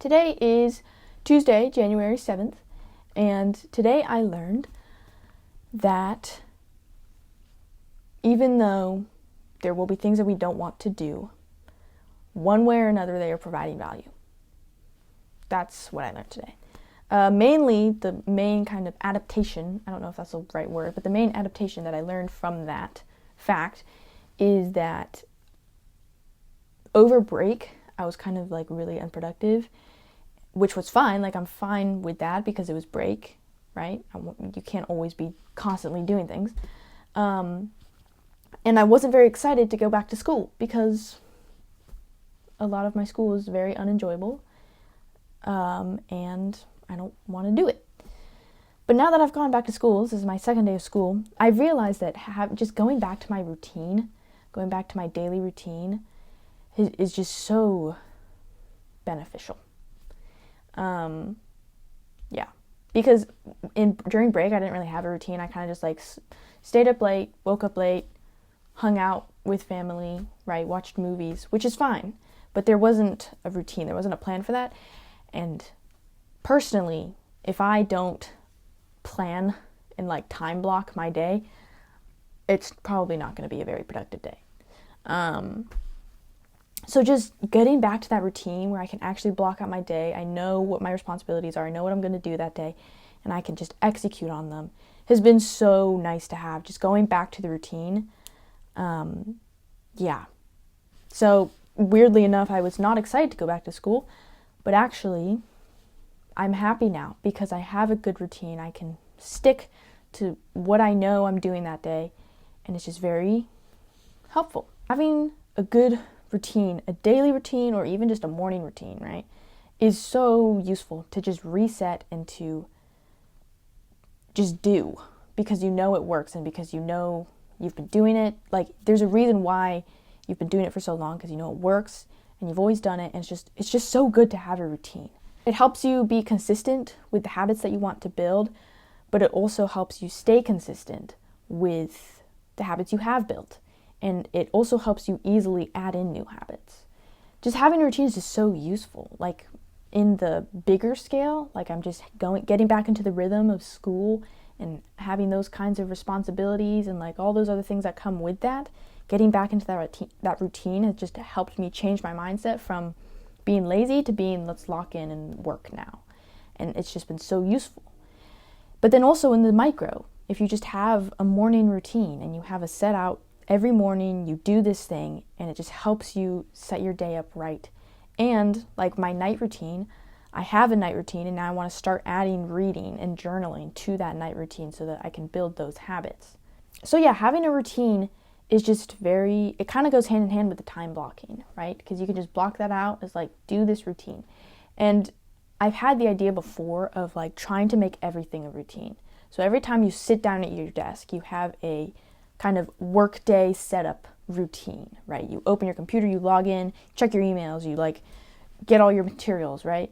Today is Tuesday, January 7th, and today I learned that even though there will be things that we don't want to do, one way or another they are providing value. That's what I learned today. Mainly, the main kind of adaptation, I don't know if that's the right word, but the main adaptation that I learned from that fact is that over break, I was kind of like really unproductive, which was fine. Like, I'm fine with that because it was break, right? You can't always be constantly doing things. And I wasn't very excited to go back to school because a lot of my school was very unenjoyable, and I don't want to do it. But now that I've gone back to school, this is my second day of school, I've realized that just going back to my routine, going back to my daily routine is just so beneficial. Because during break I didn't really have a routine. I kind of just like stayed up late, woke up late, hung out with family, right, watched movies, which is fine, but there wasn't a routine, there wasn't a plan for that. And personally, if I don't plan and like time block my day, it's probably not going to be a very productive day. So just getting back to that routine where I can actually block out my day, I know what my responsibilities are, I know what I'm going to do that day, and I can just execute on them, has been so nice to have. Just going back to the routine. So weirdly enough, I was not excited to go back to school, but actually I'm happy now because I have a good routine. I can stick to what I know I'm doing that day, and it's just very helpful. Having a good routine, a daily routine, or even just a morning routine, right, is so useful to just reset and to just do, because you know it works and because you know you've been doing it. Like, there's a reason why you've been doing it for so long, because you know it works and you've always done it, and it's just so good to have a routine. It helps you be consistent with the habits that you want to build, but it also helps you stay consistent with the habits you have built. And it also helps you easily add in new habits. Just having a routine is just so useful. Like, in the bigger scale, like I'm just getting back into the rhythm of school and having those kinds of responsibilities and like all those other things that come with that. Getting back into that routine has just helped me change my mindset from being lazy to being, let's lock in and work now. And it's just been so useful. But then also in the micro, if you just have a morning routine and you have a set out every morning, you do this thing, and it just helps you set your day up right. And like my night routine, I have a night routine, and now I want to start adding reading and journaling to that night routine so that I can build those habits. So yeah, having a routine is just it kind of goes hand in hand with the time blocking, right? Because you can just block that out as like, do this routine. And I've had the idea before of like trying to make everything a routine. So every time you sit down at your desk, you have a kind of workday setup routine, right? You open your computer, you log in, check your emails, you like get all your materials, right?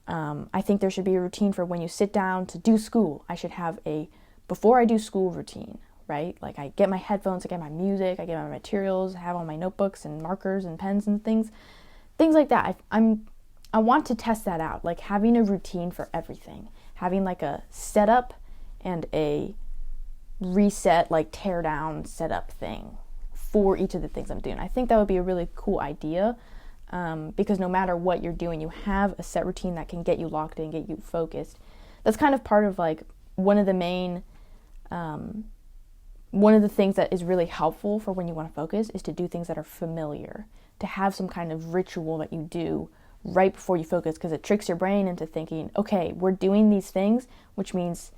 I think there should be a routine for when you sit down to do school. I should have a before I do school routine, right? Like, I get my headphones, I get my music, I get my materials, I have all my notebooks and markers and pens and things like that. I want to test that out, like having a routine for everything, having like a setup and a reset, like tear down setup thing for each of the things I'm doing. I think that would be a really cool idea, because no matter what you're doing, you have a set routine that can get you locked in, get you focused. That's kind of part of like one of the things that is really helpful for when you want to focus is to do things that are familiar, to have some kind of ritual that you do right before you focus, because it tricks your brain into thinking, okay, we're doing these things, which means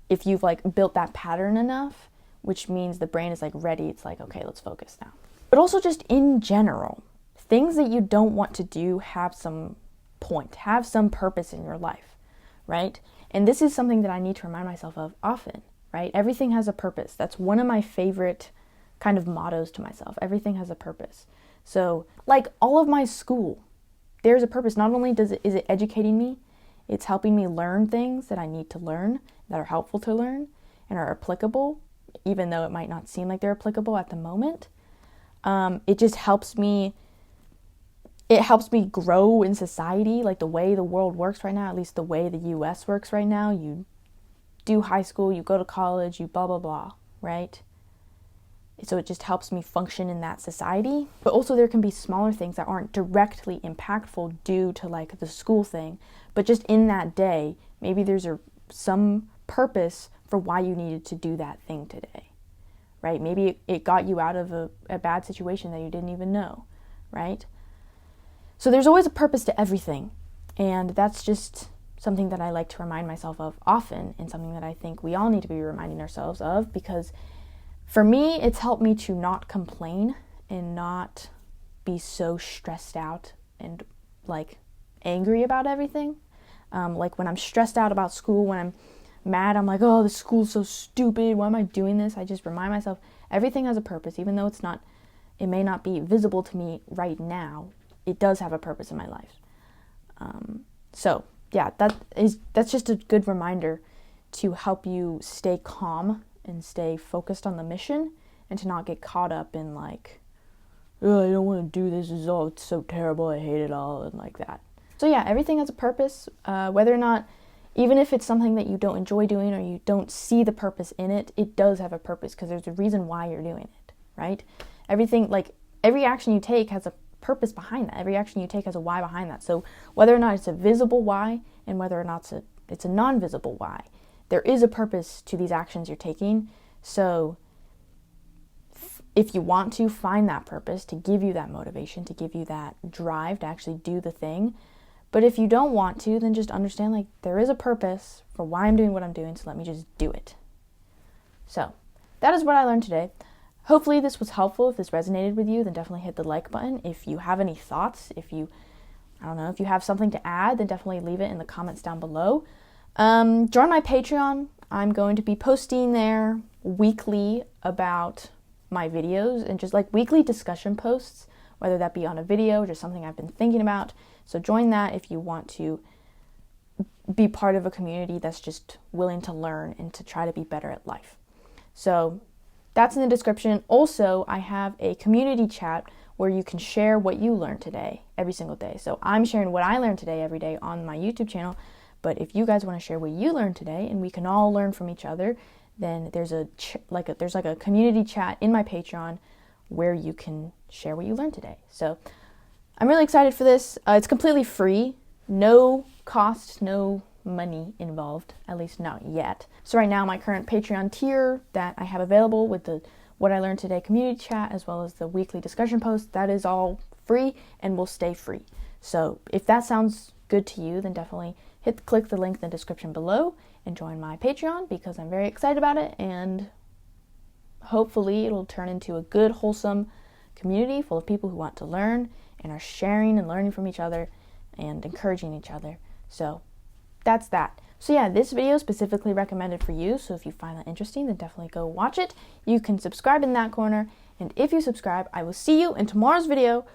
if you've like built that pattern enough, which means the brain is like ready, it's like, okay, let's focus now. But also just in general, things that you don't want to do have some point, have some purpose in your life, right? And this is something that I need to remind myself of often, right? Everything has a purpose. That's one of my favorite kind of mottos to myself. Everything has a purpose. So like all of my school, there's a purpose. Not only is it educating me, it's helping me learn things that I need to learn, that are helpful to learn and are applicable, even though it might not seem like they're applicable at the moment. It just helps me it helps me grow in society, like the way the world works right now, at least the way the US works right now. You do high school, you go to college, you blah, blah, blah, right? So it just helps me function in that society. But also there can be smaller things that aren't directly impactful due to like the school thing. But just in that day, maybe there's some purpose for why you needed to do that thing today, right? Maybe it got you out of a bad situation that you didn't even know, right? So there's always a purpose to everything. And that's just something that I like to remind myself of often, and something that I think we all need to be reminding ourselves of, because for me, it's helped me to not complain and not be so stressed out and like angry about everything. Like when I'm stressed out about school, when I'm mad, I'm like, oh, the school's so stupid. Why am I doing this? I just remind myself everything has a purpose, even though it may not be visible to me right now. It does have a purpose in my life. So yeah, that's just a good reminder to help you stay calm and stay focused on the mission, and to not get caught up in like, oh, I don't want to do this, it's so terrible, I hate it all, and like that. So yeah, everything has a purpose, whether or not, even if it's something that you don't enjoy doing or you don't see the purpose in it, it does have a purpose because there's a reason why you're doing it, right? Everything, like every action you take has a purpose behind that. Every action you take has a why behind that. So whether or not it's a visible why and whether or not it's a non-visible why, there is a purpose to these actions you're taking. So if you want to find that purpose to give you that motivation, to give you that drive to actually do the thing. But if you don't want to, then just understand like there is a purpose for why I'm doing what I'm doing, so let me just do it. So that is what I learned today. Hopefully this was helpful. If this resonated with you, then definitely hit the like button. If you have any thoughts, if you have something to add, then definitely leave it in the comments down below. Join my Patreon. I'm going to be posting there weekly about my videos and just like weekly discussion posts, whether that be on a video or just something I've been thinking about. So join that if you want to be part of a community that's just willing to learn and to try to be better at life. So that's in the description. Also, I have a community chat where you can share what you learned today every single day. So I'm sharing what I learned today every day on my YouTube channel. But if you guys want to share what you learned today and we can all learn from each other, then there's a community chat in my Patreon where you can share what you learned today. So I'm really excited for this. It's completely free, no cost, no money involved, at least not yet. So right now my current Patreon tier that I have available with the What I Learned Today community chat as well as the weekly discussion posts, that is all free and will stay free. So if that sounds good to you, then definitely click the link in the description below and join my Patreon, because I'm very excited about it, and hopefully it'll turn into a good, wholesome community full of people who want to learn and are sharing and learning from each other and encouraging each other. So that's that. So yeah, this video is specifically recommended for you, so if you find that interesting, then definitely go watch it. You can subscribe in that corner, and if you subscribe, I will see you in tomorrow's video